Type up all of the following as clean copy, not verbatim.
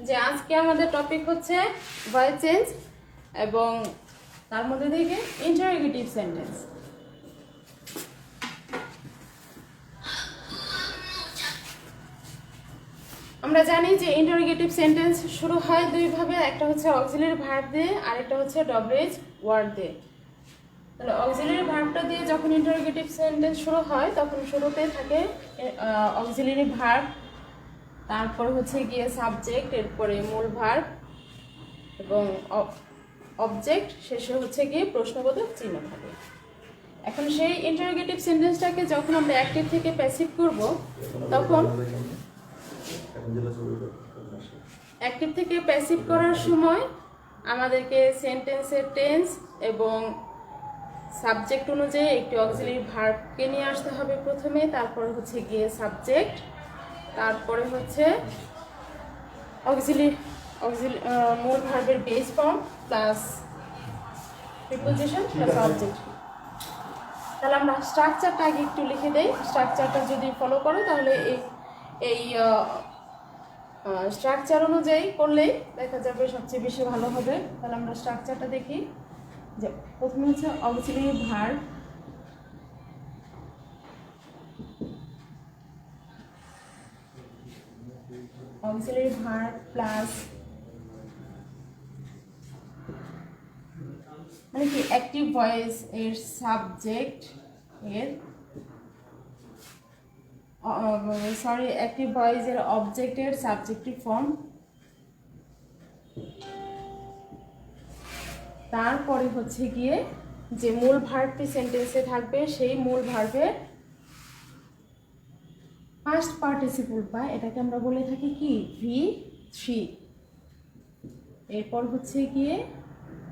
যে আজকে আমাদের টপিক হচ্ছে ভয়েস চেঞ্জ এবং তার মধ্যে থেকে ইন্টারোগেটিভ সেন্টেন্স। আমরা জানি যে ইন্টারোগেটিভ সেন্টেন্স শুরু হয় দুইভাবে, একটা হচ্ছে অক্সিলারি ভার্ব দিয়ে আর একটা হচ্ছে ডব্লিউএইচ ওয়ার্ড দিয়ে। তাহলে অক্সিলারি ভার্বটা দিয়ে যখন ইন্টারোগেটিভ সেন্টেন্স শুরু হয় তখন শুরুতে থাকে অক্সিলারি ভার্ব, তারপর হচ্ছে গিয়ে সাবজেক্ট, এরপরে মূল ভার্ব এবং অবজেক্ট, শেষে হচ্ছে গিয়ে প্রশ্নবোধক চিহ্ন থাকে। এখন সেই ইন্টারোগেটিভ সেন্টেন্সটাকে যখন আমরা অ্যাক্টিভ থেকে প্যাসিভ করব তখন অ্যাক্টিভ থেকে প্যাসিভ করার সময় আমাদেরকে সেন্টেন্সের টেন্স এবং সাবজেক্ট অনুযায়ী একটি অক্সিলারি ভার্বকে নিয়ে আসতে হবে প্রথমে, তারপরে হচ্ছে গিয়ে সাবজেক্ট, তারপরে হচ্ছে মূল ভার্বের base form plus preposition plus object. তাহলে আমরা স্ট্রাকচারটা আগে একটু লিখে দেই। স্ট্রাকচারটা যদি ফলো করো তাহলে এই স্ট্রাকচার অনুযায়ী করলেই দেখা যাবে সবচেয়ে বেশি ভালো হবে। তাহলে আমরা স্ট্রাকচারটা দেখি। যে প্রথমে হচ্ছে auxiliary verb, auxiliary verb plus মানে কি অ্যাক্টিভ ভয়েস এর সাবজেক্ট এর অ্যাক্টিভ ভয়েস এর অবজেক্টের সাবজেক্টিভ ফর্ম, তারপরে হচ্ছে গিয়ে যে মূল ভার্বটি সেন্টেন্সে থাকবে সেই মূল ভার্বের পাস্ট পার্টিসিপল বা এটাকে আমরা বলে থাকি কি V3। এরপর হচ্ছে গিয়ে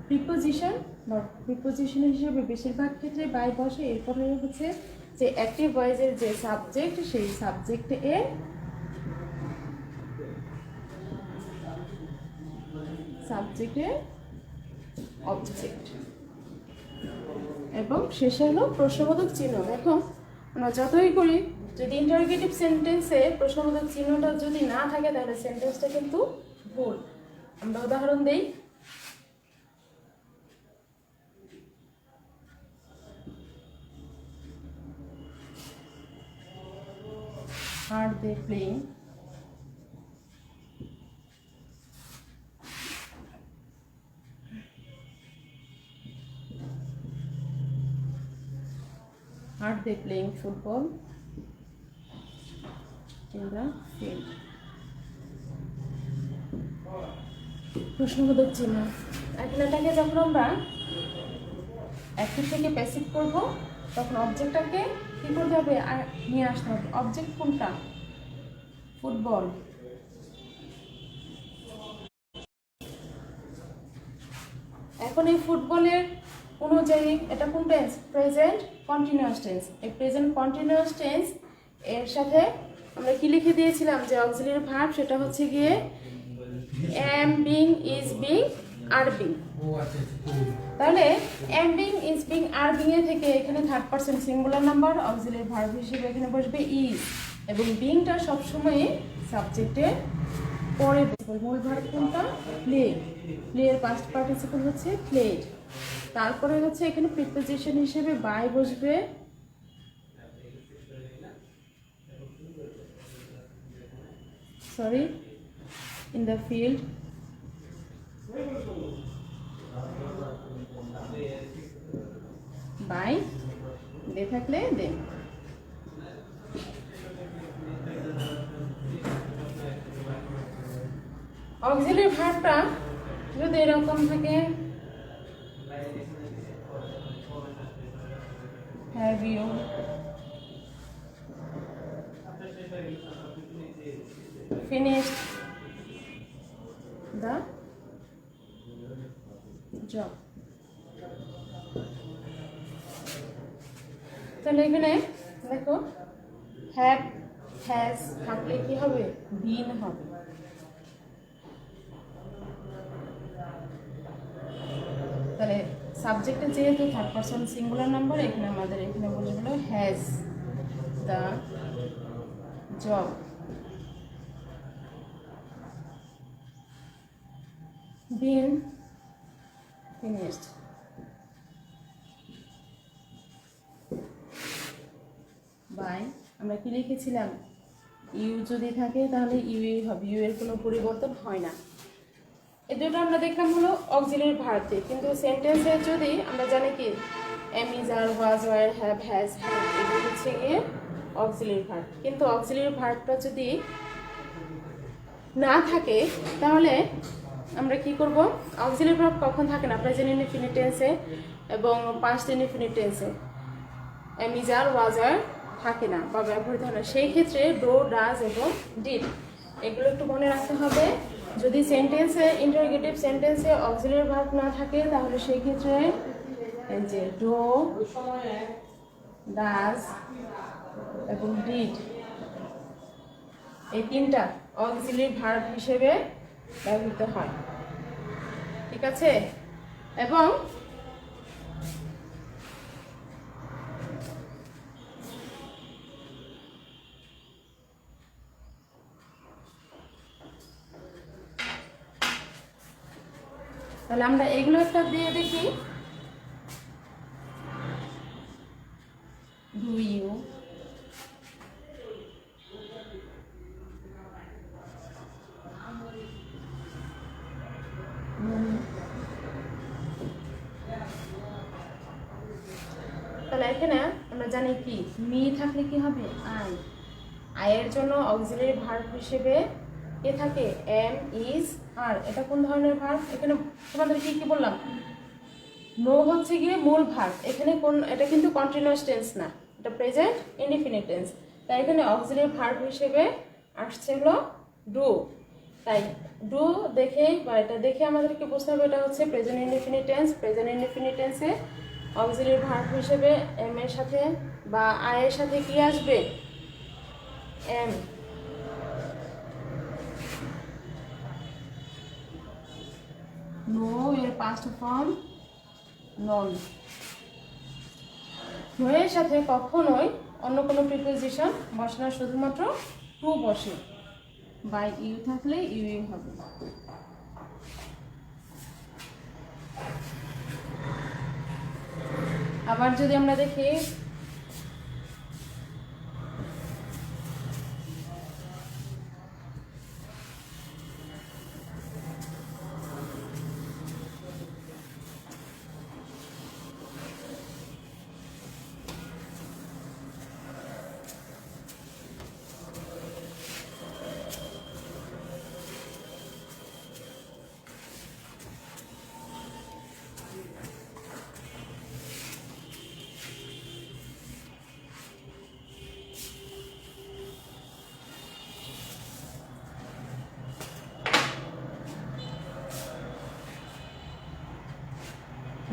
প্রিপোজিশন বা প্রিপোজিশন হিসেবে বেশিরভাগ ক্ষেত্রে বাই বসে। এরপরে হচ্ছে যে অ্যাক্টিভ ভয়েসের যে সাবজেক্ট সেই সাবজেক্ট এর সাবজেক্টের অবজেক্ট এবং শেষে হলো প্রশ্নবোধক চিহ্ন। দেখো আমরা যতই করি যদি ইন্টারোগেটিভ সেন্টেন্সে প্রশ্নবোধক চিহ্নটা যদি না থাকে তাহলে সেন্টেন্সটা কিন্তু ভুল। আমরা উদাহরণ দেই। Are they playing? Are they playing football in the field? প্রশ্নবোধক চিহ্ন। এখন এটাকে যখন আমরা অ্যাক্টিভ থেকে প্যাসিভ করব তখন অবজেক্টটাকে কী করতে হবে আর নিয়ে আসতে হবে। অবজেক্ট কোনটা? ফুটবল। এখন এই ফুটবলের অনুযায়ী এটা কোন টেন্স? Present continuous tense. এই প্রেজেন্ট কন্টিনিউয়াস টেন্স এর সাথে আমরা কি লিখে দিয়েছিলাম যে অক্সিলারি ভার্ব, সেটা হচ্ছে গিয়ে am, being, is being, are being। তাহলে am, being, is being, are being এর থেকে এখানে third person singular number auxiliary verb হিসেবে এখানে বসবে is, এবং বিংটা সবসময় সাবজেক্টের পরে বসবে। মূল ভার্ব কোনটা? প্লে। প্লে এর পাস্ট পার্টিসিপল হচ্ছে প্লেড। তারপরে হচ্ছে এখানে প্রিপোজিশন হিসেবে বাই বসবে, sorry in the field, by দে থাকলে দে। অক্সিলারি ভার্বটা যদি এরকম থাকে have you, finished the job, তাহলে এখানে দেখো হ্যাভ হ্যাজ থাকলে কি হবে? বিন হবে। তাহলে সাবজেক্টে যেহেতু থার্ড পারসন সিঙ্গুলার নাম্বার এখানে আমাদের এখানে বসবে has the job. been finished. By আমরা কি লিখেছিলাম, ইউ যদি থাকে তাহলে ইউই হবে, ইউ এর কোনো পরিবর্তন হয় না। এই দুটো আমরা দেখলাম হলো অক্সিলারি ভার্ব দিয়ে, কিন্তু সেন্টেন্সে যদি আমরা জানি কি am is are was were have has have, এগুলো হচ্ছে গিয়ে অক্সিলারি ভার্ব। কিন্তু অক্সিলারি ভার্বটা যদি না থাকে তাহলে আমরা কি করব, অক্সিলারি ভার্ব কখন থাকে না, প্রেজেন্ট ইনডিফিনিট টেন্সে এবং পাস্ট ইনডিফিনিট টেন্সে এম ইজ আর ওয়াজ আর থাকে না বা ব্যবহৃত হয় না। সেই ক্ষেত্রে ডো, ডাজ এবং ডিড এগুলো একটু মনে রাখতে হবে। যদি সেন্টেন্সে, ইন্টারোগেটিভ সেন্টেন্সে অক্সিলারি ভার্ব না থাকে তাহলে সেই ক্ষেত্রে এই যে ডো, ডাজ এবং ডিড এই তিনটা অক্সিলারি ভার্ব হিসেবে ব্যবহৃত হয়, ঠিক আছে। এবং তাহলে আমরা এগুলো একটা দিয়ে দেখি, ডু ইউ, তাহলে এখানে আমরা জানি কি মি থাকলে কি হবে আই, আয়ের জন্য অক্সিলারি ভার্ব হিসেবে কে থাকে এম ইজ আর। এটা কোন ধরনের ভার্ব, এখানে তোমাদের কি কি বললাম, নো হচ্ছে গিয়ে মূল ভার্ব, এখানে কোন, এটা কিন্তু কন্টিনিউয়াস টেন্স না, এটা প্রেজেন্ট ইনডিফিনিট টেন্স, তাই এখানে অক্সিলারি ভার্ব হিসেবে আসছে হলো ডু। তাই ডু দেখে বা এটা দেখে আমাদেরকে বুঝতে হবে এটা হচ্ছে present indefinite tense. Present indefinite টেন্সে অক্সিলারি ভার্ব হিসেবে এম এর সাথে বা আই এর সাথে কি আসবে এম। নো এর পাস্ট ফর্ম নন। নো এর সাথে কখনোই অন্য কোনো প্রিপোজিশন বসে না, শুধুমাত্র টু বসে, বাই ইউ থাকলে ইউ হবে। আবার যদি আমরা দেখি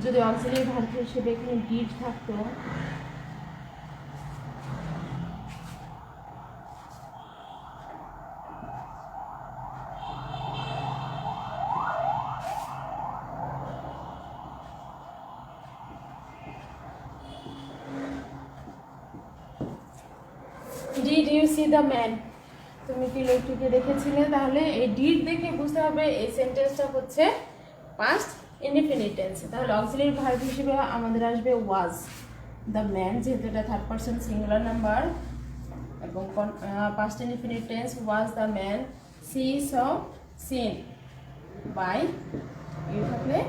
যদি অক্সিলারি ভার্ব হিসেবে এখানে ডিড থাকতো, did you see the man, তুমি কি লোকটিকে দেখেছিলে, তাহলে এই ডিড দেখে বুঝতে হবে এই সেন্টেন্সটা হচ্ছে পাস্ট ইনডিফিনিট টেন্স। তাহলে অক্সিলারি ভার্ব হিসেবে আমাদের আসবে ওয়াজ দ্য ম্যান, যেহেতু এটা থার্ড পারসন সিঙ্গুলার নাম্বার, এবং past indefinite tense was the man see saw seen, by you থাকলে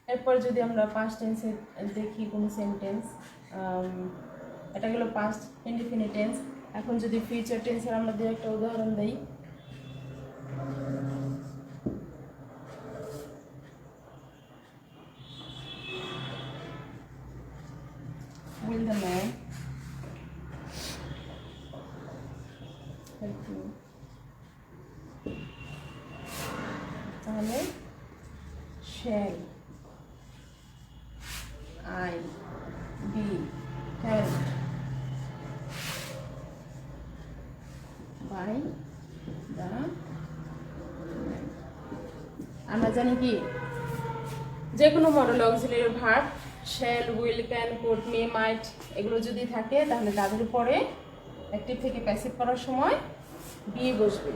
এরপর যদি আমরা পাস্ট টেন্সে দেখি কোন সেন্টেন্স, এটা গেল পাস্ট ইনডিফিনিট টেন্স। এখন যদি ফিউচার টেন্সের আমরা দু একটা উদাহরণ দেই, will the man help you, তাহলে shall I be helped by the আমরা জানি কি যে কোনো modal auxiliary verb shall, will, can, could, may, might এগুলো যদি থাকে তাহলে তাদের উপরে অ্যাক্টিভ থেকে প্যাসিভ করার সময় বি বসবে।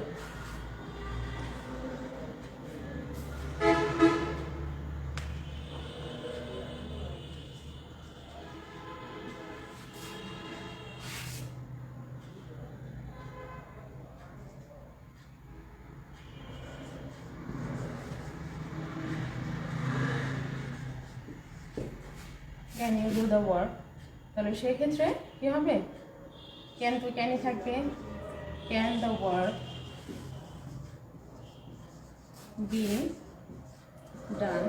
Can you do the work, তাহলে সেই ক্ষেত্রে কী হবে, ক্যান তো ক্যানই থাকবে, can the work be done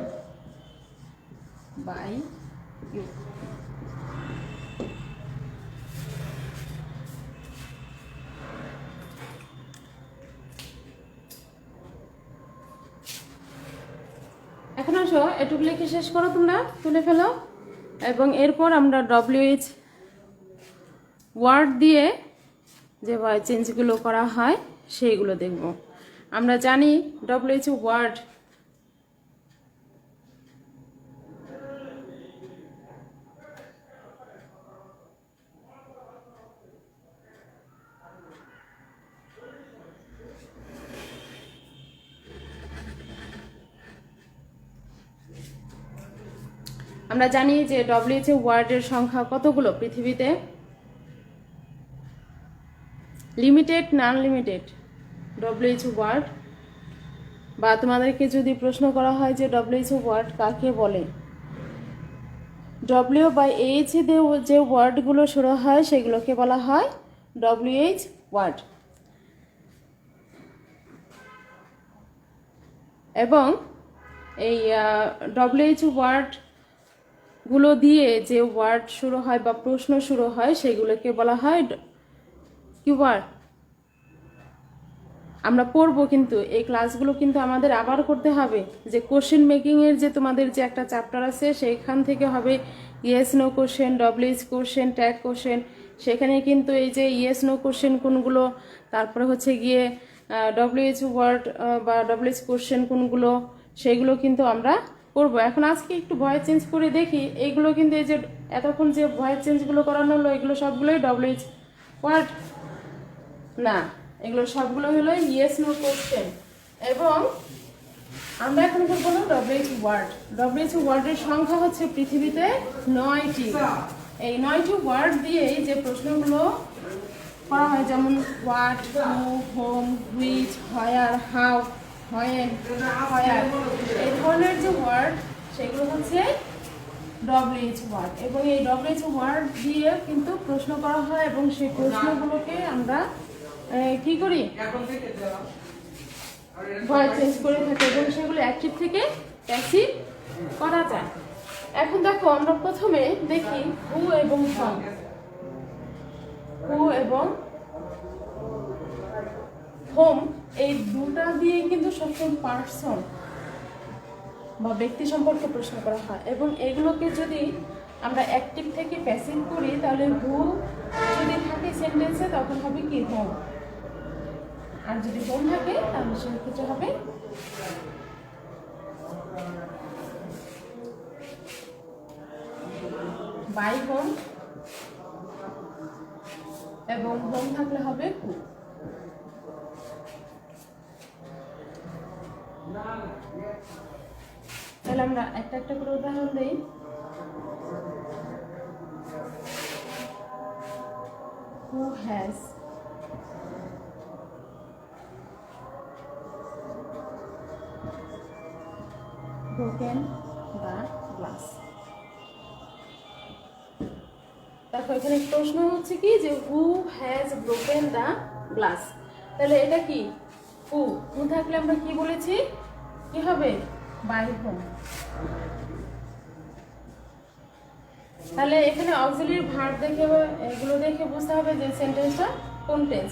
by you. এখন আসো এটুকু লিখে শেষ করো, তোমরা তুলে ফেলো, এবং এরপর আমরা WH ওয়ার্ড দিয়ে যে ভয়েস চেঞ্জগুলো করা হয় সেইগুলো দেখব। আমরা জানি WH ওয়ার্ড আমরা জানি যে WH ওয়ার্ডের সংখ্যা কতগুলো পৃথিবীতে, লিমিটেড না আনলিমিটেড WH ওয়ার্ড, বা তোমাদেরকে যদি প্রশ্ন করা হয় যে WH ওয়ার্ড কাকে বলে, W বা H দিয়ে যে ওয়ার্ডগুলো শুরু হয় সেগুলোকে বলা হয় WH ওয়ার্ড। এবং এই WH ওয়ার্ডগুলো দিয়ে যে ওয়ার্ড শুরু হয় বা প্রশ্ন শুরু হয় সেগুলোকে বলা হয় কি ওয়ার্ড। আমরা পড়বো, কিন্তু এই ক্লাসগুলো কিন্তু আমাদের আবার করতে হবে, যে কোশ্চেন মেকিংয়ের যে তোমাদের যে একটা চ্যাপ্টার আছে সেইখান থেকে হবে yes no question, WH question, tag question, সেখানে কিন্তু এই যে ইয়েস নো কোশ্চেন কোনগুলো, তারপরে হচ্ছে গিয়ে WH ওয়ার্ড বা WH কোশ্চেন কোনগুলো, সেগুলো কিন্তু আমরা করবো। এখন আজকে একটু ভয়েস চেঞ্জ করে দেখি, এইগুলো কিন্তু এই যে এতক্ষণ যে ভয়েস চেঞ্জগুলো করানো হলো এগুলো সবগুলোই WH ওয়ার্ড না, এগুলো সবগুলো হলো ইয়েস নো কোশ্চেন। এবং আমরা এখন করব WH ওয়ার্ড। WH ওয়ার্ডের সংখ্যা হচ্ছে পৃথিবীতে 9টি। এই 9টি ওয়ার্ড দিয়েই যে প্রশ্নগুলো করা হয়, যেমন what, who, whom, which, where, how, when, where, এই ধরনের যে ওয়ার্ড সেগুলো হচ্ছে WH ওয়ার্ড। এবং এই WH ওয়ার্ড দিয়ে কিন্তু প্রশ্ন করা হয়, এবং সেই প্রশ্নগুলোকে আমরা কি করি, ভয়েস চেঞ্জ করে থাকি, এবং সেগুলো অ্যাক্টিভ থেকে প্যাসিভ করা যায়। এখন দেখো আমরা প্রথমে দেখি হু এবং হোম। হু এবং হোম এই দুটা দিয়ে কিন্তু সবসময় পার্সন বা ব্যক্তি সম্পর্কে প্রশ্ন করা হয়, এবং এগুলোকে যদি আমরা অ্যাক্টিভ থেকে প্যাসিভ করি তাহলে হু যদি থাকে সেন্টেন্সে তখন হবে কি হোম, আর যদি হোম থাকে তাহলে সেক্ষেত্রে হবে বাই হোম, এবং হোম থাকলে হবে হু। তাহলে আমরা একটা একটা করে উদাহরণ দিই। Who has broken the glass? দেখো এখানে প্রশ্ন হচ্ছে কি যে who has broken the glass, তাহলে এটা কি হু, হু থাকলে আমরা কি বলেছি, কি হবে বাই হোম। তাহলে এখানে অক্সিলারি ভার্ব দেখে এগুলো দেখে বুঝতে হবে যে সেন্টেন্সটা কোন টেন্স।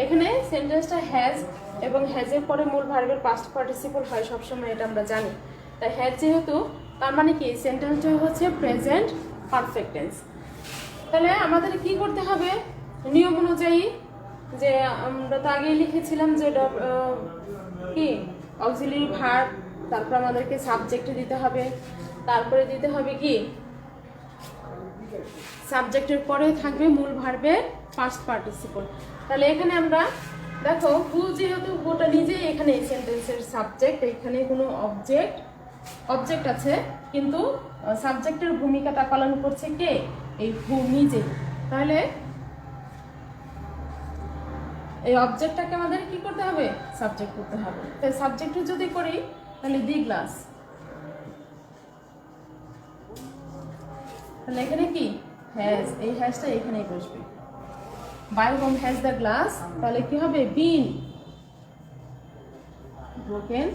এখানে সেন্টেন্সটা হ্যাজ, এবং হ্যাজের পরে মূল ভার্বের পাস্ট পার্টিসিপল হয় সবসময়, এটা আমরা জানি। তাই হ্যাজ যেহেতু, তার মানে কি সেন্টেন্সটা হচ্ছে প্রেজেন্ট পারফেক্ট টেন্স। তাহলে আমাদের কি করতে হবে নিয়ম অনুযায়ী, যে আমরা তো আগেই লিখেছিলাম যে কি অক্সিলারি ভার্ব, তারপর আমাদেরকে সাবজেক্ট দিতে হবে, তারপরে দিতে হবে কি সাবজেক্টের পরে থাকবে মূল ভার্বের পাস্ট পার্টিসিপল। তাহলে এখানে আমরা দেখো হু, যেহেতু হুটা নিজেই এখানে এই সেন্টেন্সের সাবজেক্ট, এখানে কোনো অবজেক্ট আছে, কিন্তু সাবজেক্টের ভূমিকাটা পালন করছে কে? এই হু নিজে। তাহলে এই অবজেক্টটাকে আমাদের কি করতে হবে? সাবজেক্ট করতে হবে। তাই সাবজেক্টে যদি করি তাহলে দি গ্লাস, তাহলে এখানে কি হ্যাজ, এই হ্যাজটা এখানেই বসবে। By whom has the glass, তাহলে কি হবে? Been broken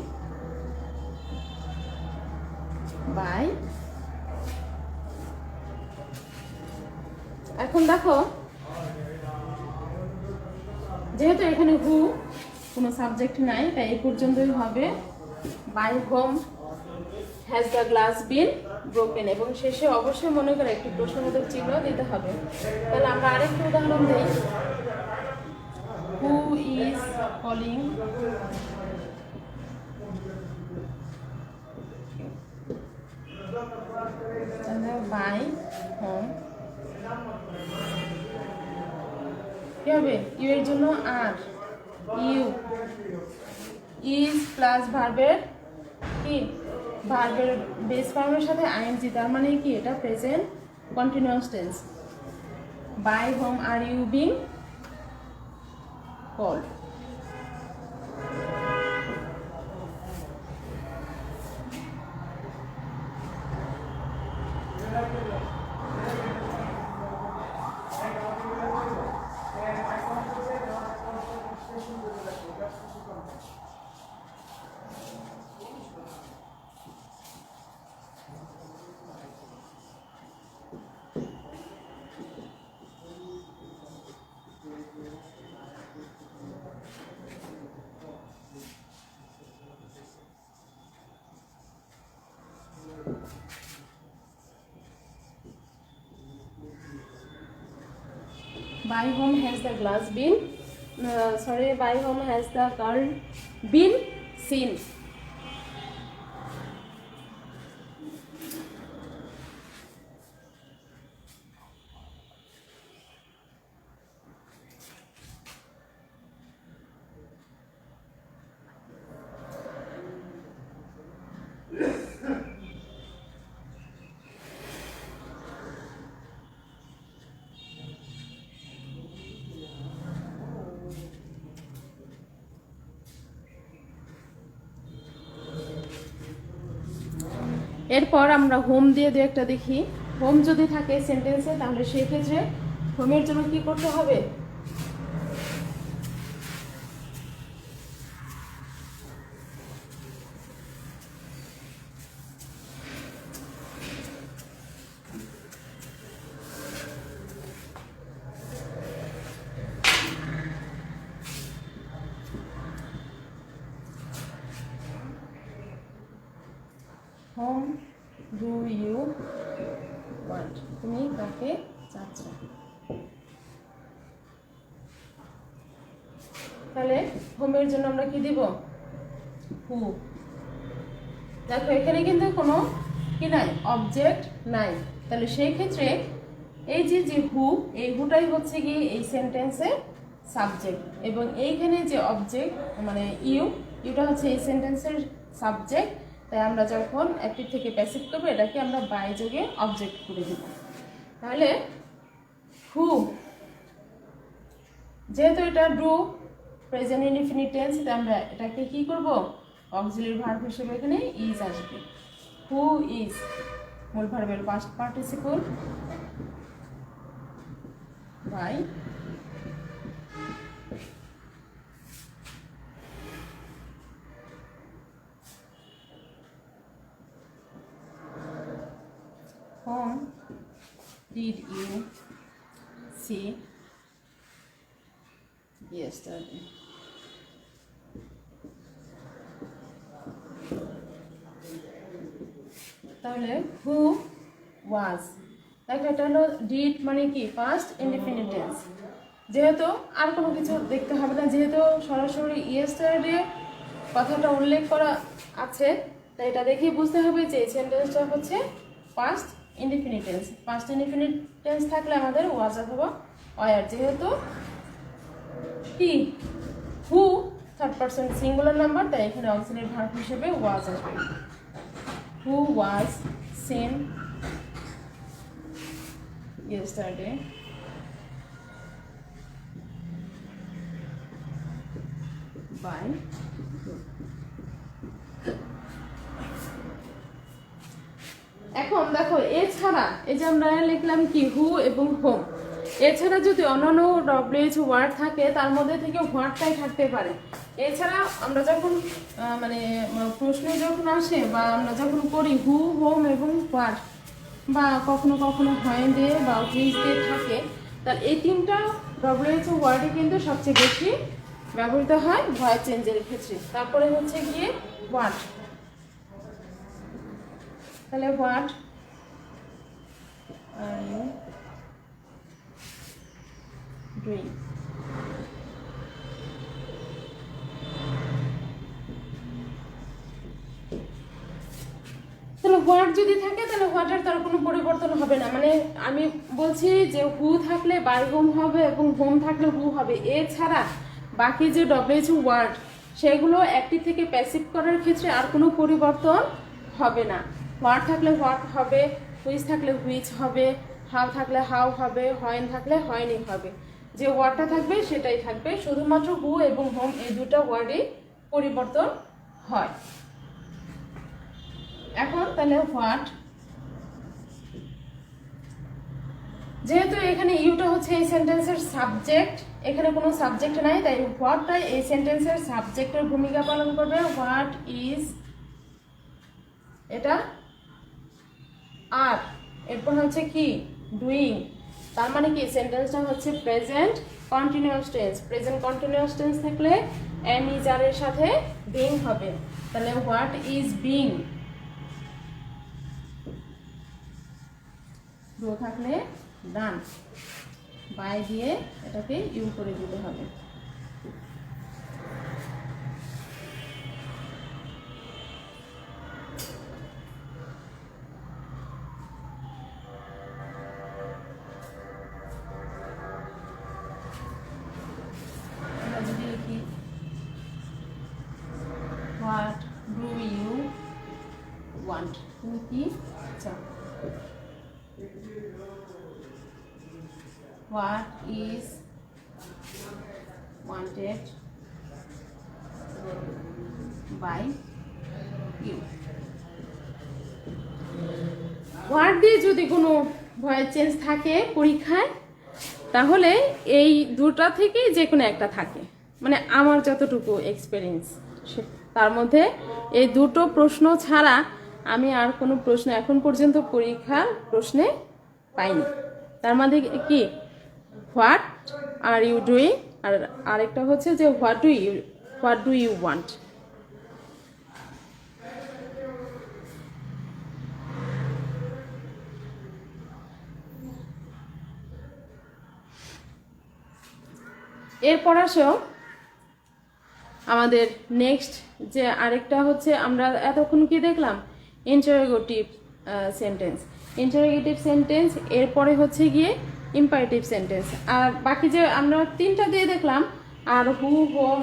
by. এখন দেখো যেহেতু এখানে হু কোনো সাবজেক্ট নাই, তাই এই পর্যন্তই হবে। By whom has the glass been broken, এবং শেষে অবশ্যই মনে করে একটি প্রশ্নবোধক চিহ্ন দিতে হবে। তাহলে আমরা আরেকটি উদাহরণ দিই। Who is calling by whom, কি হবে? ইউ এর জন্য আর, ইউ ইজ প্লাস ভার্বের কি, ভার্বের বেস ফর্মের সাথে আইএনজি, তার মানে কি এটা present continuous tense. By whom are you being called. By whom has the glass been, by whom has the girl been seen? এরপর আমরা হোম দিয়ে দু একটা দেখি। হোম যদি থাকে সেন্টেন্সে, তাহলে সেই ক্ষেত্রে হোমের জন্য কি করতে হবে? হোম ডু ইউ ওয়ান্ট, তুমি কাকে চাচ্ছ? তাহলে হোমের জন্য আমরা কি দিব? হু। দেখো এখানে কিন্তু কোনো কি নাই, অবজেক্ট নাই। তাহলে সেই ক্ষেত্রে এই যে হু, এই হুটাই হচ্ছে কি এই সেন্টেন্সের সাবজেক্ট, এবং এইখানে যে অবজেক্ট মানে ইউটা হচ্ছে এই সেন্টেন্সের সাবজেক্ট। তাই আমরা যখন অ্যাক্টিভ থেকে প্যাসিভ করবো, এটাকে আমরা বাই যোগে অবজেক্ট করে দেব। তাহলে হু, যেহেতু এটা ডু প্রেজেন্ট ইনডিফিনিট টেন্স, তাই আমরা এটাকে কি করব? অক্সিলারি ভার্ব হিসেবে এখানে ইজ আসবে। হু ইজ মূল ভার্বের past participle by whom did you see yesterday? তাহলে হু ওয়াজ, দেখো এটা হলো ডিড মানে কি পাস্ট ইনডিফিনিট টেন্স। যেহেতু আর কোনো কিছু দেখতে হবে না, যেহেতু সরাসরি ইয়েস্টারডে কথাটা উল্লেখ করা আছে, তাই এটা দেখেই বুঝতে হবে যে এই সেন্টেন্সটা হচ্ছে past indefinite tense. Past indefinite tense থাকলে আমাদের ওয়াজ অথবা ওয়ার, যেহেতু কি হু থার্ড পারসন সিঙ্গুলার নাম্বার, তাই এখানে অক্সিলারি ভার্ব হিসেবে ওয়াজ আসবে। হু ওয়াজ সিন yesterday, by এখন দেখো এছাড়া এই যে আমরা লিখলাম কি হু এবং হোম, এছাড়া যদি অন্যান্য ডব্লিউএইচ ওয়ার্ড থাকে তার মধ্যে থেকে হোয়াটটাই থাকতে পারে। এছাড়া আমরা যখন মানে প্রশ্ন যখন আসে বা আমরা যখন করি হু হোম এবং হোয়াট, বা কখনো কখনো হয় দিয়ে বা হুইচ দিয়ে থাকে, তার এই তিনটা ডব্লিউএইচ ওয়ার্ডে কিন্তু সবচেয়ে বেশি ব্যবহৃত হয় ভয়েস চেঞ্জের ক্ষেত্রে। তারপরে হচ্ছে গিয়ে হোয়াট, তাহলে হোয়াট আর ইউ ডুইং। তাহলে হোয়াট যদি থাকে তাহলে হোয়াটের তার কোনো পরিবর্তন হবে না, মানে আমি বলছি যে হু থাকলে বাই হোম হবে এবং হোম থাকলে হু হবে। এছাড়া বাকি যে ডব্লিউএইচ ওয়ার্ড সেগুলো অ্যাক্টিভ থেকে প্যাসিভ করার ক্ষেত্রে আর কোনো পরিবর্তন হবে না। হোয়াট থাকলে হোয়াট হবে, হুইচ থাকলে হুইচ হবে, হাউ থাকলে হাউ হবে, হয়েন থাকলে হয়নি হবে। যে ওয়ার্ডটা থাকবে সেটাই থাকবে, শুধুমাত্র হু এবং হোম এই দুটো ওয়ার্ডে পরিবর্তন হয়। এখন তাহলে হোয়াট, যেহেতু এখানে ইউটা হচ্ছে এই সেন্টেন্সের সাবজেক্ট, এখানে কোনো সাবজেক্ট নাই, তাই হোয়াটটাই এই সেন্টেন্সের সাবজেক্টের ভূমিকা পালন করবে। হোয়াট ইজ এটা আর, এরপর হচ্ছে কি ডুইং, তার মানে কি সেন্টেন্সটা হচ্ছে present continuous tense. Present continuous tense থাকলে এম ইজ আর এর সাথে বিং হবে, তাহলে হোয়াট ইজ বিং। ডু থাকলে ডান, বাই দিয়ে এটাকে ইউ করে দিতে হবে। যদি লিখি হোয়াট ডু ইউ ওয়ান্ট, তুমি কি চাও। What is wanted by you? Word দিয়ে যদি কোনো ভয়েস চেঞ্জ থাকে পরীক্ষায়, তাহলে এই দুটা থেকেই যে কোনো একটা থাকে, মানে আমার যতটুকু এক্সপিরিয়েন্স তার মধ্যে এই দুটো প্রশ্ন ছাড়া আমি আর কোনো প্রশ্ন এখন পর্যন্ত পরীক্ষার প্রশ্নে পাইনি। তার মধ্যে কি হোয়াট আর ইউ ডুইং, আর আরেকটা হচ্ছে যে হোয়াট ডু ইউ ওয়ান্ট। এরপর আসো আমাদের নেক্সট যে আরেকটা হচ্ছে, আমরা এতক্ষণ কি দেখলাম ইন্টারোগেটিভ সেন্টেন্স। ইন্টারোগেটিভ সেন্টেন্স এরপরে হচ্ছে গিয়ে ইম্পারেটিভ সেন্টেন্স। আর বাকি যে আমরা তিনটা দিয়ে দেখলাম, আর হু হোম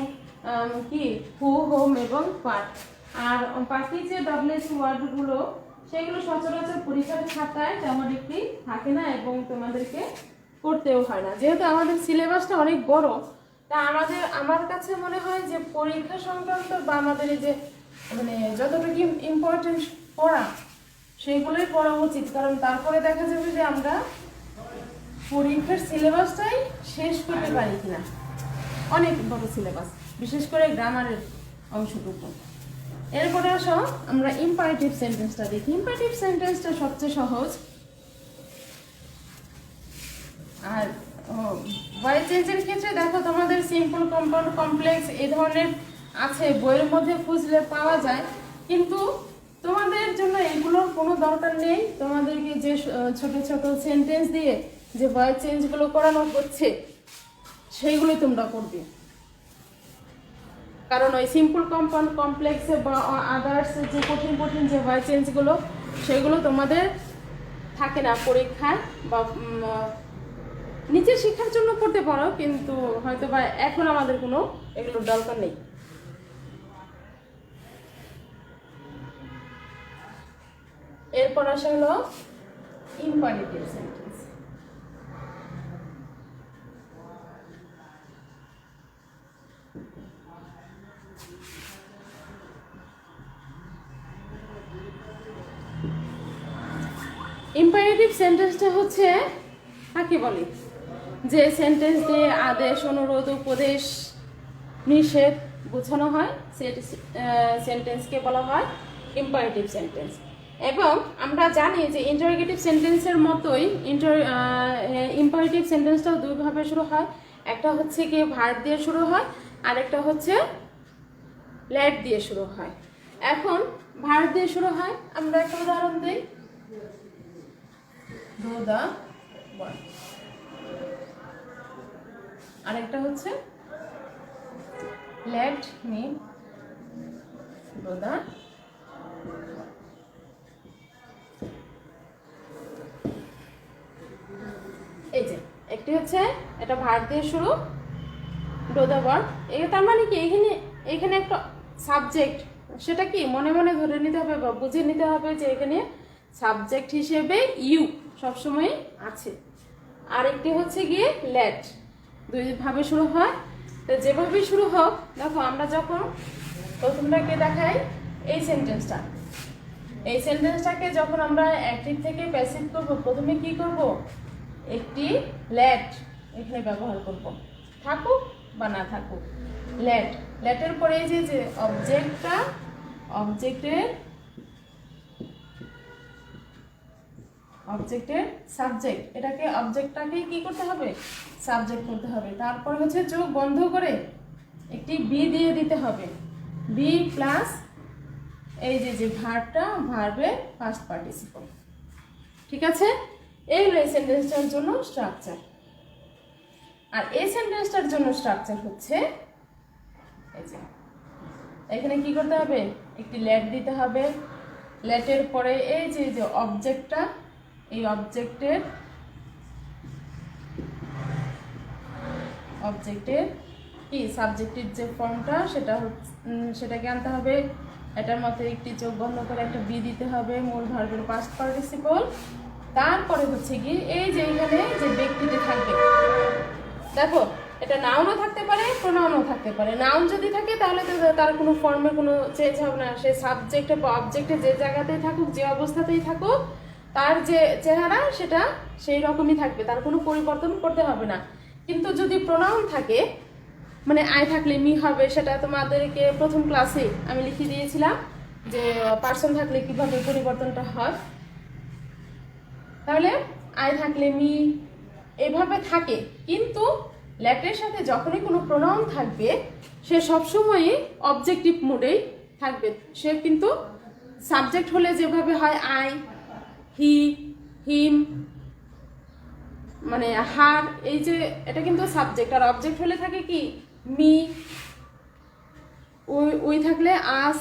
কি হু হোম এবং হোয়াট, আর বাকি যে ডব্লিউএইচ ওয়ার্ডগুলো সেগুলো সচরাচর পরীক্ষার খাতায় তেমন একটি থাকে না এবং তোমাদেরকে করতেও হয় না। যেহেতু আমাদের সিলেবাসটা অনেক বড়, তা আমার কাছে মনে হয় যে পরীক্ষা সংক্রান্ত বা আমাদের এই যে মানে যতটুকু ইম্পর্টেন্ট পড়া সেগুলোই পড়া উচিত, কারণ তারপরে দেখা যাবে যে আমরা পরীক্ষার সিলেবাসটাই শেষ করতে পারি কিনা। অনেক বড় সিলেবাস, বিশেষ করে গ্রামারের অংশটুকু। এরপরে আসো আমরা ইম্পারেটিভ সেন্টেন্সটা দেখি। ইম্পারেটিভ সেন্টেন্সটা সবচেয়ে সহজ, আর ভয়েস চেঞ্জের ক্ষেত্রে দেখো তোমাদের সিম্পল, কম্পাউন্ড, কমপ্লেক্স এই ধরনের আছে, বইয়ের মধ্যে খুঁজলে পাওয়া যায়, কিন্তু তোমাদের জন্য এগুলোর কোনো দরকার নেই। তোমাদেরকে যে ছোট ছোট সেন্টেন্স দিয়ে যে ভয়েস চেঞ্জগুলো করানো হচ্ছে সেইগুলোই তোমরা করবে, কারণ ওই সিম্পল, কম্পাউন্ড, কমপ্লেক্সে বা আদার্স যে কঠিন কঠিন যে ভয়েস চেঞ্জগুলো সেগুলো তোমাদের থাকে না পরীক্ষায় বা নিচে শেখার জন্য করতে পারো, কিন্তু হয়তো বা এখন আমাদের কোনো এগুলোর দরকার নেই। এরপর আসা হলো ইম্পারেটিভ সেন্টেন্স। ইম্পারেটিভ সেন্টেন্সটা হচ্ছে কাকে বলে, যে সেন্টেন্স দিয়ে আদেশ, অনুরোধ, উপদেশ, নিষেধ বোঝানো হয়, সেন্টেন্সকে বলা হয় ইম্পারেটিভ সেন্টেন্স। এবং আমরা জানি যে ইন্টারোগেটিভ সেন্টেন্সের মতোই ইম্পারেটিভ সেন্টেন্সটাও দুইভাবে শুরু হয়। একটা হচ্ছে কি ভার্ব দিয়ে শুরু হয়, আরেকটা হচ্ছে লেট দিয়ে শুরু হয়। এখন ভার্ব দিয়ে শুরু হয়, আমরা একটা উদাহরণ দিই, do the work। আরেকটা হচ্ছে let me do the এই যে একটি হচ্ছে এটা ভার্ব দিয়ে শুরু do the work। এটা তার মানে কি এখানে একটা সাবজেক্ট, সেটা কি মনে মনে ধরে নিতে হবে বা বুঝে নিতে হবে যে এখানে সাবজেক্ট হিসেবে ইউ সবসময় আছে। আর একটি হচ্ছে গিয়ে লেট, দুইভাবে শুরু হয়। তো যেভাবে শুরু হোক, দেখো আমরা যখন প্রথমটাকে দেখাই এই সেন্টেন্সটাকে যখন আমরা অ্যাক্টিভ থেকে প্যাসিভ করব, প্রথমে কি করব, একটি লেট এখানে ব্যবহার করব, থাকুক বা না থাকুক। লেটের পরে এই যে অবজেক্টের সাবজেক্ট, অবজেক্টটাকে কি করতে হবে, সাবজেক্ট করতে হবে। তারপর হচ্ছে চোখ বন্ধ করে একটি বি দিয়ে দিতে হবে, বি প্লাস এই যে ভার্বটা, ভার্বের পাস্ট পার্টিসিপল। ঠিক আছে, এই হলো এই সেন্টেন্সটার জন্য স্ট্রাকচার। আর এই সেন্টেন্সটার জন্য স্ট্রাকচার হচ্ছে এই যে এখানে কি করতে হবে, একটি লেট দিতে হবে। লেটের পরে এই যে অবজেক্টটা, এই অবজেক্টের কি সাবজেক্টের যে ফর্মটা সেটাকে আনতে হবে। এটার মধ্যে একটি চোখ বন্ধ করে একটা বি দিতে হবে, মূল ভার্বের পাস্ট পার্টিসিপল। তারপরে হচ্ছে কি এই যে এখানে যে ব্যক্তিতে থাকবে, দেখো এটা নাউনও থাকতে পারে, প্রোনাউনও থাকতে পারে। নাউন যদি থাকে তাহলে তো তার কোনো ফর্মে কোনো চেঞ্জ হবে না, সে সাবজেক্টে বা অবজেক্টে যে জায়গাতেই থাকুক, যে অবস্থাতেই থাকুক, তার যে চেহারা সেটা সেই রকমই থাকবে, তার কোনো পরিবর্তন করতে হবে না। কিন্তু যদি প্রোনাউন থাকে, মানে আই থাকলে মি হবে, সেটা তোমাদেরকে প্রথম ক্লাসে আমি লিখে দিয়েছিলাম যে পার্সন থাকলে কিভাবে পরিবর্তনটা হয়। তাহলে আই থাকলে মি এভাবে থাকে, কিন্তু লেটের সাথে যখনই কোনো প্রোনাউন থাকবে সে সবসময়ই অবজেক্টিভ মোডেই থাকবে। সে কিন্তু সাবজেক্ট হলে যেভাবে হয় আই, হি, হিম, মানে হার, এই যে এটা কিন্তু সাবজেক্ট। আর অবজেক্ট হলে থাকে কি মি, উই থাকলে আস,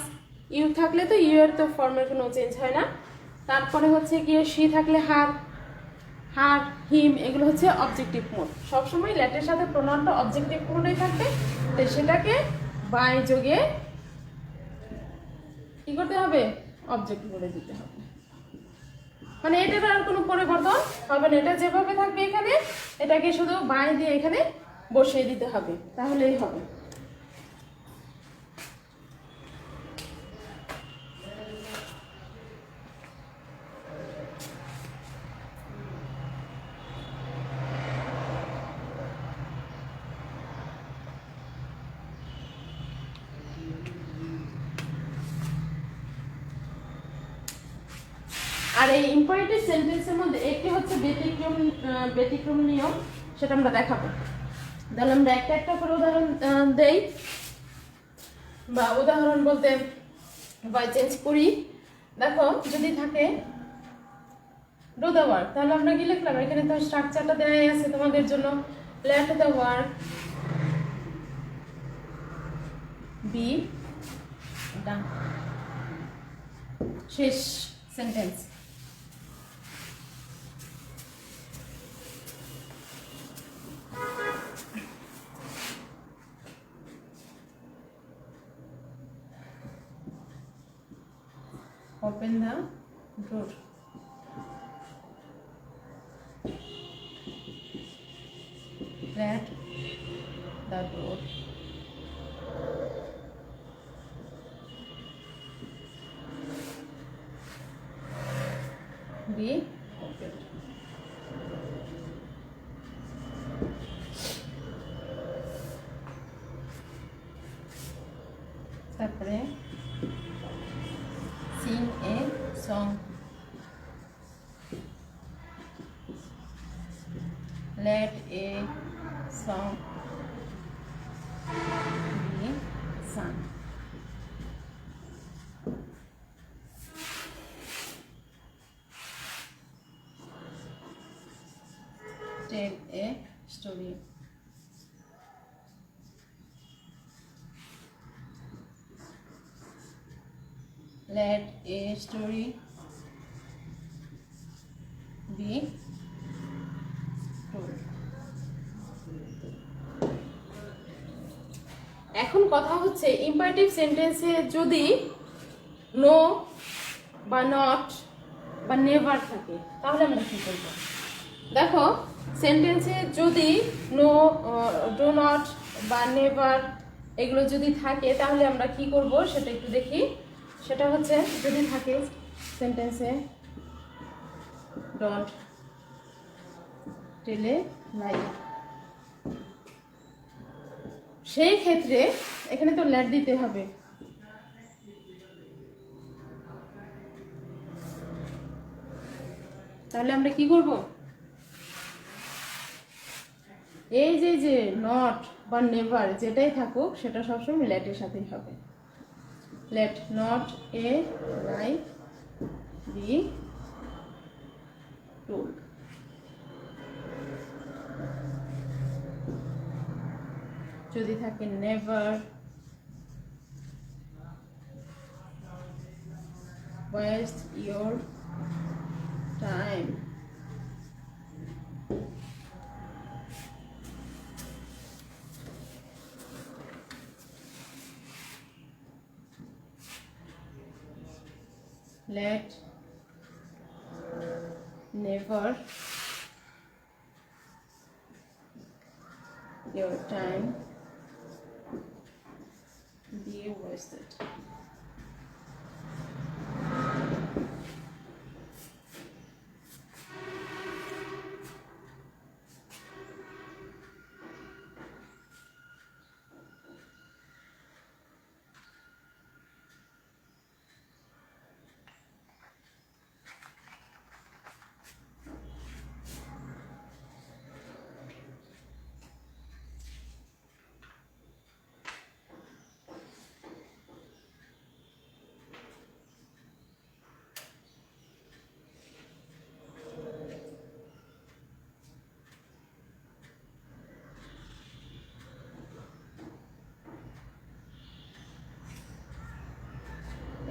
ইউ থাকলে তো ইউ এর তো ফর্মের কোনো চেঞ্জ হয় না। তারপরে হচ্ছে গিয়ে শি থাকলে হার, হিম, এগুলো হচ্ছে অবজেক্টিভ মোড। সবসময় লেটের সাথে প্রোনাউনটা অবজেক্টিভ মোডেই থাকবে, তো সেটাকে বাই যোগে কি করতে হবে, অবজেক্ট মোডে দিতে হবে। মানে এটার আর কোনো পরিবর্তন হবে না, এটা যেভাবে থাকবে এখানে, এটাকে শুধু বাই দিয়ে এখানে বসিয়ে দিতে হবে, তাহলেই হবে। আর এই ইম্পারেটিভ সেন্টেন্সের মধ্যে একটি হচ্ছে ব্যতিক্রম নিয়ম, সেটা আমরা দেখাবো। তাহলে আমরা একটা করে উদাহরণ দেই, বা উদাহরণ বলতে বা চেঞ্জ করি। দেখো যদি থাকে ডু দ্য ওয়ার্ক, তাহলে আমরা কি লিখলাম, এখানে তো স্ট্রাকচারটা দেওয়াই আছে তোমাদের জন্য। Let the work be done, শেষ sentence. Open the door. Let the door be opened. তারপরে sing a song. Let a song be sung. Tell a story. Let a story be told. এখন কথা হচ্ছে ইম্পারেটিভ সেন্টেন্সে যদি no বা not বা never থাকে তাহলে আমরা কি করব? দেখো সেন্টেন্সে যদি নো, ডু নট বা নেভার এগুলো যদি থাকে তাহলে আমরা কি করব সেটা একটু দেখি। সেটা হচ্ছে যদি থাকে সেন্টেন্সে ডোন্ট টেল এ লাই, সেই ক্ষেত্রে এখানে তো লেট দিতে হবে। তাহলে আমরা কি করব? এই যে নট বা নেভার যেটাই থাকুক সেটা সবসময় লেটের সাথেই হবে। Let not a lie be told. যদি থাকে never, West your time. Let never your time be wasted.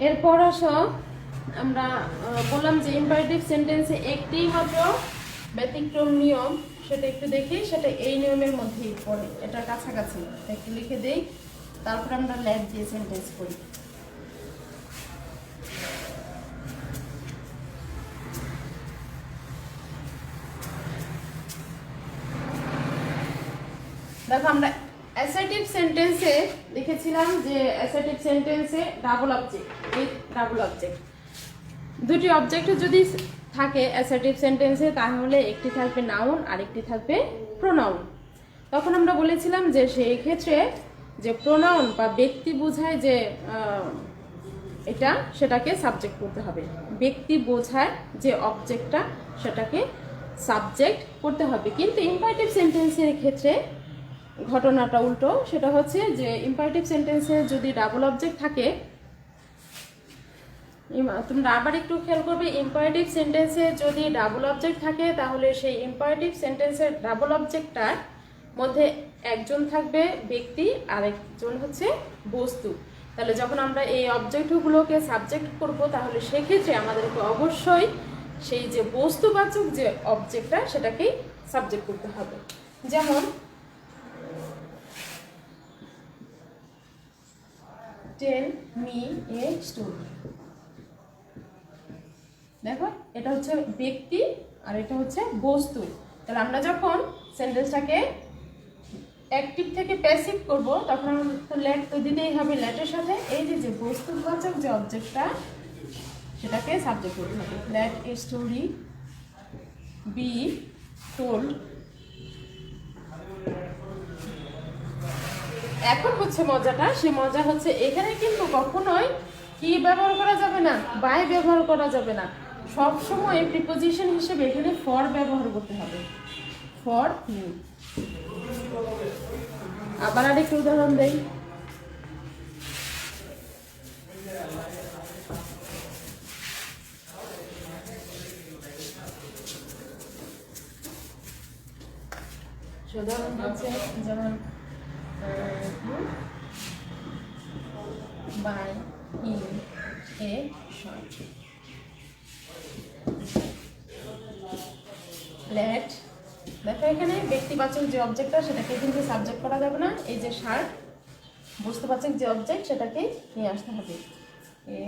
এরপর আসো আমরা বললাম যে ইম্পারেটিভ সেন্টেন্সে একটি মাত্র ব্যতিক্রম নিয়ম, সেটা একটু দেখি। সেটা এই নিয়মের মধ্যেই পড়ে, এটার কাছাকাছি একটু লিখে দেই, তারপর আমরা লেট দিয়ে সেন্টেন্স করি। দেখো আমরা অ্যাসার্টিভ সেন্টেন্সে লিখেছিলাম যে অ্যাসার্টিভ সেন্টেন্সে double object, with double object, দুটি অবজেক্ট যদি থাকে অ্যাসার্টিভ সেন্টেন্সে তাহলে একটি থাকবে নাউন আর একটি থাকবে প্রোনাউন। তখন আমরা বলেছিলাম যে সেই ক্ষেত্রে যে প্রোনাউন বা ব্যক্তি বোঝায় যে এটা, সেটাকে সাবজেক্ট করতে হবে। ব্যক্তি বোঝায় যে অবজেক্টটা সেটাকে সাবজেক্ট করতে হবে। কিন্তু ইম্পারেটিভ সেন্টেন্সের ক্ষেত্রে ঘটনাটা উল্টো। সেটা হচ্ছে যে ইম্পারেটিভ সেন্টেন্সে যদি ডাবল অবজেক্ট থাকে, তোমরা আবার একটু খেয়াল করবে, ইম্পারেটিভ সেন্টেন্সে যদি ডাবল অবজেক্ট থাকে তাহলে সেই ইম্পারেটিভ সেন্টেন্সের ডাবল অবজেক্টটার মধ্যে একজন থাকবে ব্যক্তি আর একজন হচ্ছে বস্তু। তাহলে যখন আমরা এই অবজেক্টগুলোকে সাবজেক্ট করব তাহলে সেক্ষেত্রে আমাদেরকে অবশ্যই সেই যে বস্তুবাচক যে অবজেক্টটা সেটাকেই সাবজেক্ট করতে হবে। যেমন টেল মি এ স্টোরি, দেখো এটা হচ্ছে ব্যক্তি আর এটা হচ্ছে বস্তু। তাহলে আমরা যখন সেন্টেন্সটাকে অ্যাক্টিভ থেকে প্যাসিভ করব তখন তো লেট তো দিতেই হবে। লেটের সাথে এই যে বস্তুবাচক যে অবজেক্টটা সেটাকে সাবজেক্ট করতে হবে। Let a story be told. এখন হচ্ছে মজাটা, সে মজা হচ্ছে এখানে কিন্তু কখনোই কি ব্যবহার করা যাবে না, বাই ব্যবহার করা যাবে না। সব সময় প্রিপোজিশন হিসেবে এখানে ফর ব্যবহার করতে হবে, ফর ইউ। আবার আরেকটু উদাহরণ দেই। উদাহরণ হচ্ছে যেমন by in a short. Let দেখো এখানে ব্যক্তিবাচক যে অবজেক্টটা সেটাকে কিন্তু সাবজেক্ট করা যাবে না। এই যে শার্ট বস্তুবাচক যে অবজেক্ট সেটাকে নিয়ে আসতে হবে। A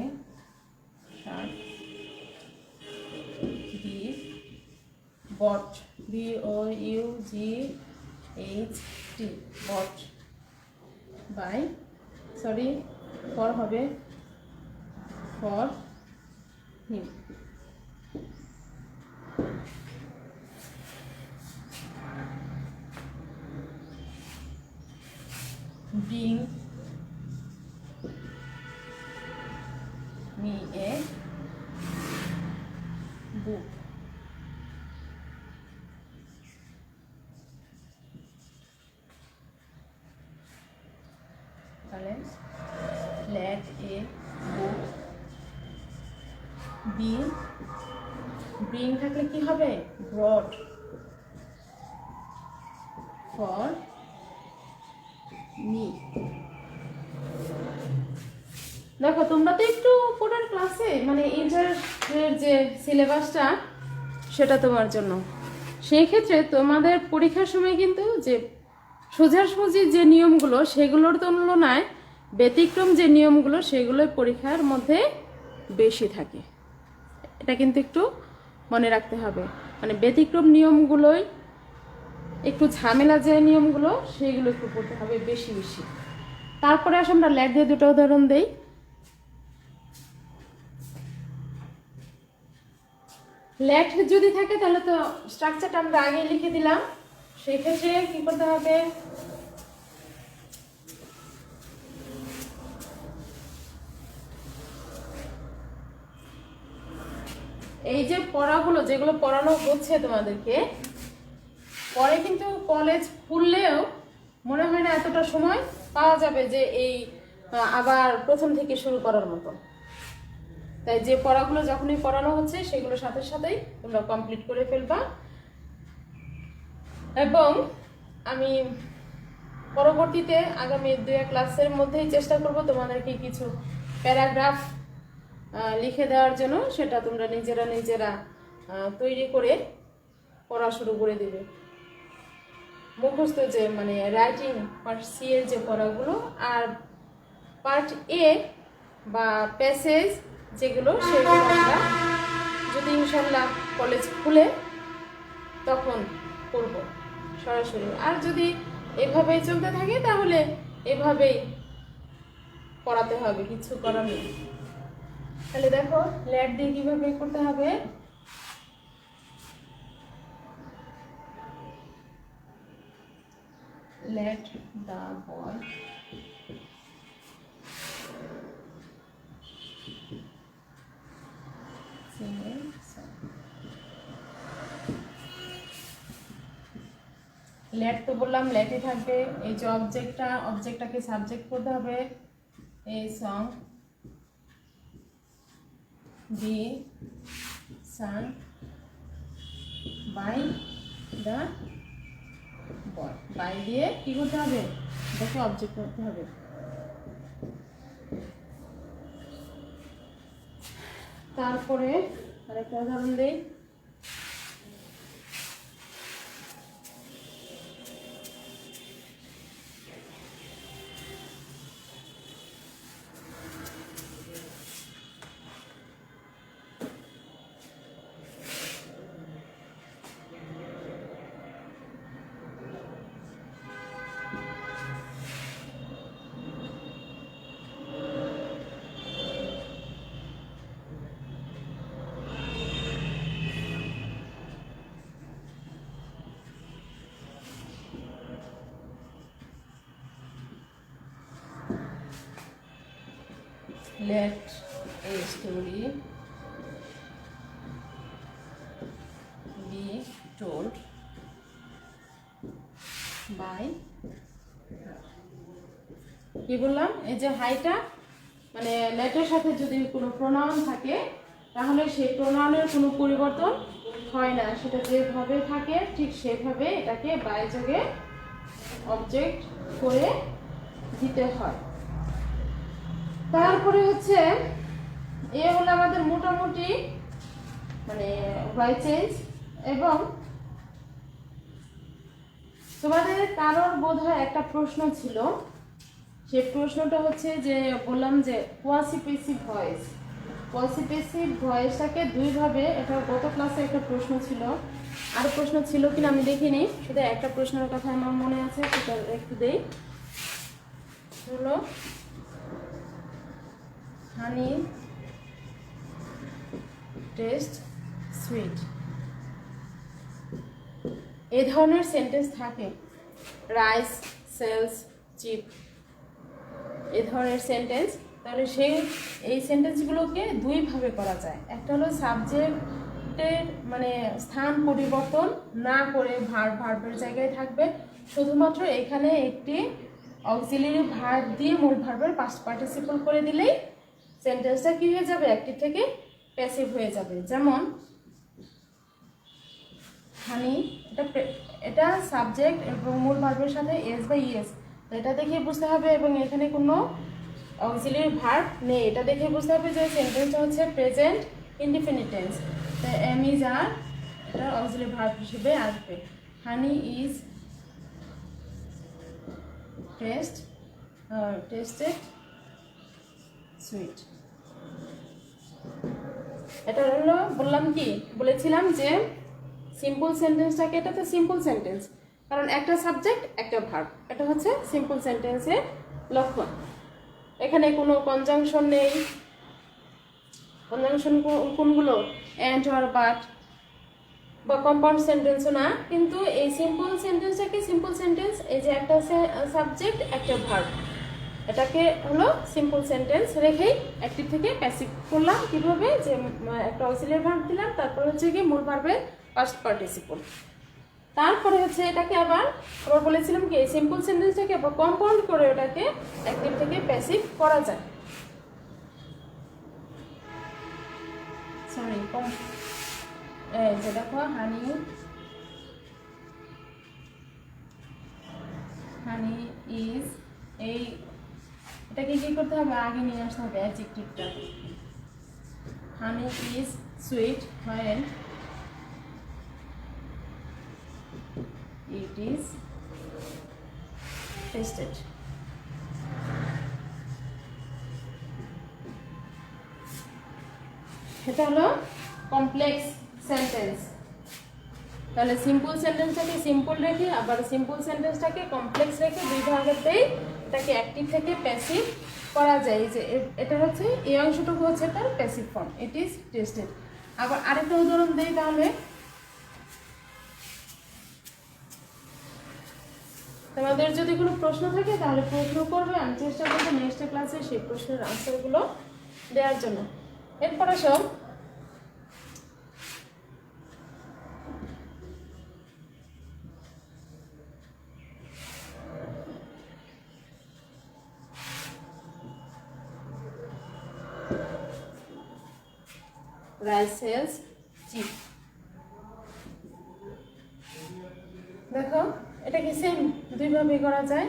shirt be bought B O U G H T bought by sorry for হবে for him. bring me a book. তাহলে let a book be bring থাকলে কি হবে brought for me। দেখো তোমরা তো একটু পরের ক্লাসে মানে ইন্টারের যে সিলেবাসটা সেটা তোমার জন্য, সেই ক্ষেত্রে তোমাদের পরীক্ষার সময় কিন্তু যে সোজাসুজি যে নিয়মগুলো সেগুলোর তুলনায় ব্যতিক্রম যে নিয়মগুলো সেগুলোই পরীক্ষার মধ্যে বেশি থাকে। এটা কিন্তু একটু মনে রাখতে হবে, মানে ব্যতিক্রম নিয়মগুলোই একটু ঝামেলা যে নিয়মগুলো সেগুলো একটু পড়তে হবে বেশি বেশি। তারপরে আসলে আমরা লেট দিয়ে দুটো উদাহরণ দেই। লেট যদি থাকে তাহলে তো স্ট্রাকচারটা আমরা আগে লিখে দিলাম। সেই ক্ষেত্রে কি করতে হবে, এই যে পড়াগুলো যেগুলো পড়ানো হচ্ছে তোমাদেরকে পরে কিন্তু কলেজ খুললেও মনে হয় না এতটা সময় পাওয়া যাবে যে এই আবার প্রথম থেকে শুরু করার মতো। তাই যে পড়াগুলো যখনই পড়ানো হচ্ছে সেগুলো সাথে সাথেই তোমরা কমপ্লিট করে ফেলবা। এবং আমি পরবর্তীতে আগামী 2 ক্লাসের মধ্যেই চেষ্টা করব তোমাদেরকে কিছু প্যারাগ্রাফ লিখে দেওয়ার জন্য, সেটা তোমরা নিজেরা তৈরি করে পড়া শুরু করে দেবে। মুখস্থ যে মানে রাইটিং পার্ট সি এর যে পড়াগুলো আর পার্ট এ বা প্যাসেজ যেগুলো সেগুলো আমরা যদি ইনশাল্লাহ কলেজ খুলে তখন করব সরাসরি। আর যদি এভাবেই চলতে থাকে তাহলে এভাবেই পড়াতে হবে, কিছু করার নেই। তাহলে দেখো লেট দিয়ে কিভাবে করতে হবে। Let the boy sing a song. Let তো বললাম লেটই থাকবে। এই যে অবজেক্টটাকে সাবজেক্ট করতে হবে। এই song be sung by the boy. By দিয়ে কি করতে হবে, এটাকে অবজেক্ট করতে হবে। তারপরে আরেকটা উদাহরণ দেই। let a story be told by কি বললাম, এই যে হাইটা মানে লেটের সাথে যদি কোনো প্রোনাউন থাকে তাহলে সেই প্রোনাউনের কোনো পরিবর্তন হয় না, সেটা যেভাবে থাকে ঠিক সেভাবে এটাকে বাই যোগে অবজেক্ট করে দিতে হয়। তারপরে হচ্ছে এ হলো আমাদের মোটামুটি মানে ভয়েস চেঞ্জ। এবং তোমাদের কারোর বোধহয় একটা প্রশ্ন ছিল, সেই প্রশ্নটা হচ্ছে যে বললাম যে কোয়াসিপেসিভ ভয়েস, কোয়াসিপেসিভ ভয়েসটাকে দুইভাবে, এটা গত ক্লাসে একটা প্রশ্ন ছিল, আরও প্রশ্ন ছিল কিনা আমি দেখিনি, শুধু একটা প্রশ্নের কথা আমার মনে আছে, সেটা একটু দেই। হলো হানি টেস্ট সুইট, এই ধরনের সেন্টেন্স থাকে, রাইস সেলস চিপ, এই ধরনের সেন্টেন্স। তাহলে এই সেন্টেন্সগুলোকে দুইভাবে করা যায়। একটা হলো সাবজেক্টের মানে স্থান পরিবর্তন না করে ভার্বের জায়গায় থাকবে, শুধুমাত্র এখানে একটি অক্সিলারি ভার্ব দিয়ে মূল ভার্বের পাস্ট পার্টিসিপল করে দিলেই সেন্টেন্সটা কি হয়ে যাবে, অ্যাক্টিভ থেকে প্যাসিভ হয়ে যাবে। যেমন হানি, এটা সাবজেক্ট এবং মূল ভার্বের সাথে এস বা ইএস, এটা দেখে বুঝতে হবে, এবং এখানে কোনো অক্সিলারি ভার্ব নেই, এটা দেখে বুঝতে হবে যে সেন্টেন্সটা হচ্ছে প্রেজেন্ট ইনডিফিনিট টেন্স। তাই এম ইজ আর এটা অক্সিলারি ভার্ব হিসেবে আসবে। হানি ইজ টেস্টেড সুইট, এটা হলো বললাম কি বলেছিলাম যে সিম্পল সেন্টেন্সটাকে, এটা তো সিম্পল সেন্টেন্স কারণ একটা সাবজেক্ট একটা ভার্ব, এটা হচ্ছে সিম্পল সেন্টেন্সের লক্ষণ। এখানে কোনো কনজাংশন নেই, কনজাংশন কোনগুলো অ্যান্ড অর বাট বা কম্পাউন্ড সেন্টেন্সও না, কিন্তু এই সিম্পল সেন্টেন্সটাকে সিম্পল সেন্টেন্স, এই যে একটা সাবজেক্ট একটা ভার্ব, এটাকে হলো সিম্পল সেন্টেন্স রেখেই অ্যাক্টিভ থেকে প্যাসিভ করলাম। কিভাবে, যে একটা অক্সিলারি ভার্ব দিলাম, তারপর হচ্ছে কি মূল ভার্বের পাস্ট পার্টিসিপল, তারপরে হচ্ছে এটাকে আবার বলেছিলাম কি এই সিম্পল সেন্টেন্সটাকে আবার কম্পাউন্ড করে ওটাকে অ্যাক্টিভ থেকে প্যাসিভ করা যায়। সরি এই যে দেখো হানি ইজ, এই এটাকে কি করতে হবে, আগে নিয়ে আসতে হবে অ্যাডজেক্টিভটা। Honey is sweet when it is tasted. এটা হলো কমপ্লেক্স সেন্টেন্স। তাহলে সিম্পল সেন্টেন্সটাকে সিম্পল রেখে আবার সিম্পল সেন্টেন্সটাকে কমপ্লেক্স রেখে দুই ভাগেতেই এটাকে অ্যাক্টিভ থেকে প্যাসিভ করা যায়। যে এটা হচ্ছে এই অংশটুকু হচ্ছে তার passive form, it is tasted. আবার আরেকটা উদাহরণ দেই তাহলে, তোমাদের যদি কোনো প্রশ্ন থাকে তাহলে প্রশ্ন করবে, আমি চেষ্টা করবো নেক্সট ক্লাসে সেই প্রশ্নের আনসারগুলো দেওয়ার জন্য। এরপর আসো রাইস সেলস চিপ। দেখো এটা কি সেম দুইভাবে করা যায়,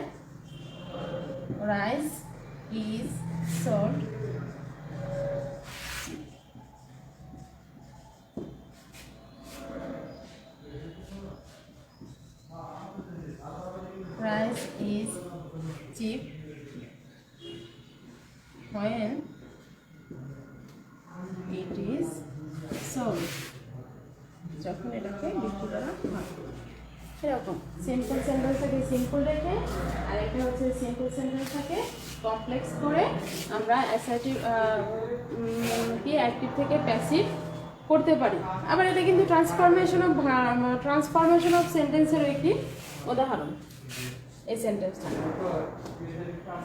rice is sold rice is cheap when it is sold, যখন এটাকে বিক্রি করা হয়। এরকম সিম্পল সেন্টেন্সটাকে সিম্পল রেখে আর একটা হচ্ছে সিম্পল সেন্টেন্সটাকে কমপ্লেক্স করে আমরা অ্যাসার্টিভ কি অ্যাক্টিভ থেকে প্যাসিভ করতে পারি। আবার এটা কিন্তু ট্রান্সফরমেশন অফ সেন্টেন্সের একটি উদাহরণ। এই সেন্টেন্সটা।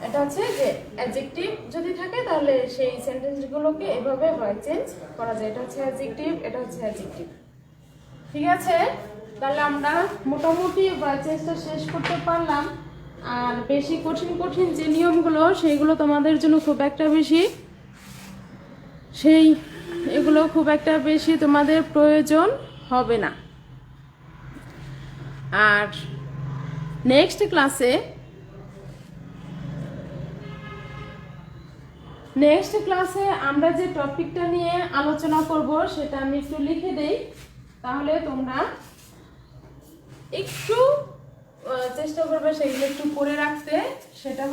এটা হচ্ছে যে অ্যাডজেক্টিভ যদি থাকে তাহলে সেই সেন্টেন্সগুলোকে এভাবে ভয়েস চেঞ্জ করা যায়। এটা হচ্ছে অ্যাডজেক্টিভ, এটা হচ্ছে অ্যাডজেক্টিভ। ঠিক আছে, তাহলে আমরা মোটামুটি ভয়েস চেঞ্জটা শেষ করতে পারলাম। আর বেশি কঠিন কঠিন যে নিয়মগুলো সেইগুলো তোমাদের জন্য খুব একটা বেশি এগুলো খুব একটা বেশি তোমাদের প্রয়োজন হবে না। আর নেক্সট ক্লাসে আমরা যে টপিকটা নিয়ে আলোচনা করব সেটা আমি একটু লিখে দেই, তাহলে তোমরা একটু চেষ্টা করবে সেগুলো একটু পড়ে রাখতে। সেটা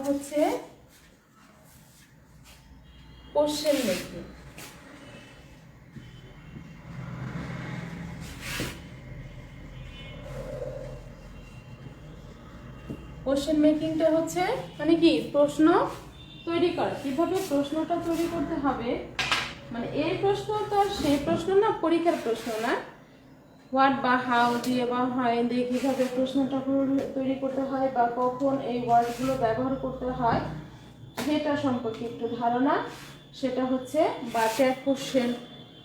হচ্ছে কোশ্চেন মেকিং। কোশ্চেন মেকিংটা হচ্ছে মানে কি, প্রশ্ন তৈরি করা। কিভাবে প্রশ্নটা তৈরি করতে হবে, মানে এই প্রশ্ন তো আর সেই প্রশ্ন না, পরীক্ষার প্রশ্ন না। হোয়াট বা হাউ দিয়ে বা হয় দিয়ে কীভাবে প্রশ্নটা তৈরি করতে হয় বা কখন এই ওয়ার্ডগুলো ব্যবহার করতে হয় সেটা সম্পর্কে একটু ধারণা, সেটা হচ্ছে বা ট্যাগ কোশ্চেন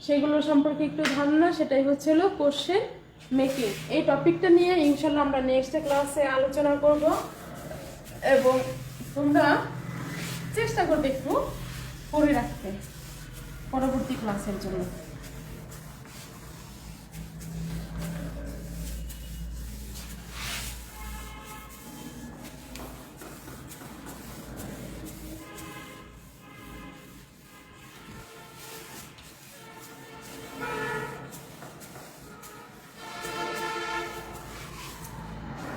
সেগুলো সম্পর্কে একটু ধারণা, সেটাই হচ্ছে হলো কোশ্চেন মেকিং। এই টপিকটা নিয়ে ইনশাল্লাহ আমরা নেক্সট ক্লাসে আলোচনা করব, এবং তোমরা চেষ্টা করবে একটু পড়ে রাখতে পরবর্তী ক্লাসের জন্য।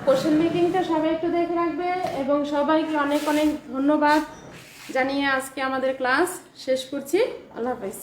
কোশ্চেন মেকিংটা সবাই একটু দেখে রাখবে, এবং সবাইকে অনেক অনেক ধন্যবাদ জানিয়ে আজকে আমাদের ক্লাস শেষ করছি। আল্লাহ হাফেজ।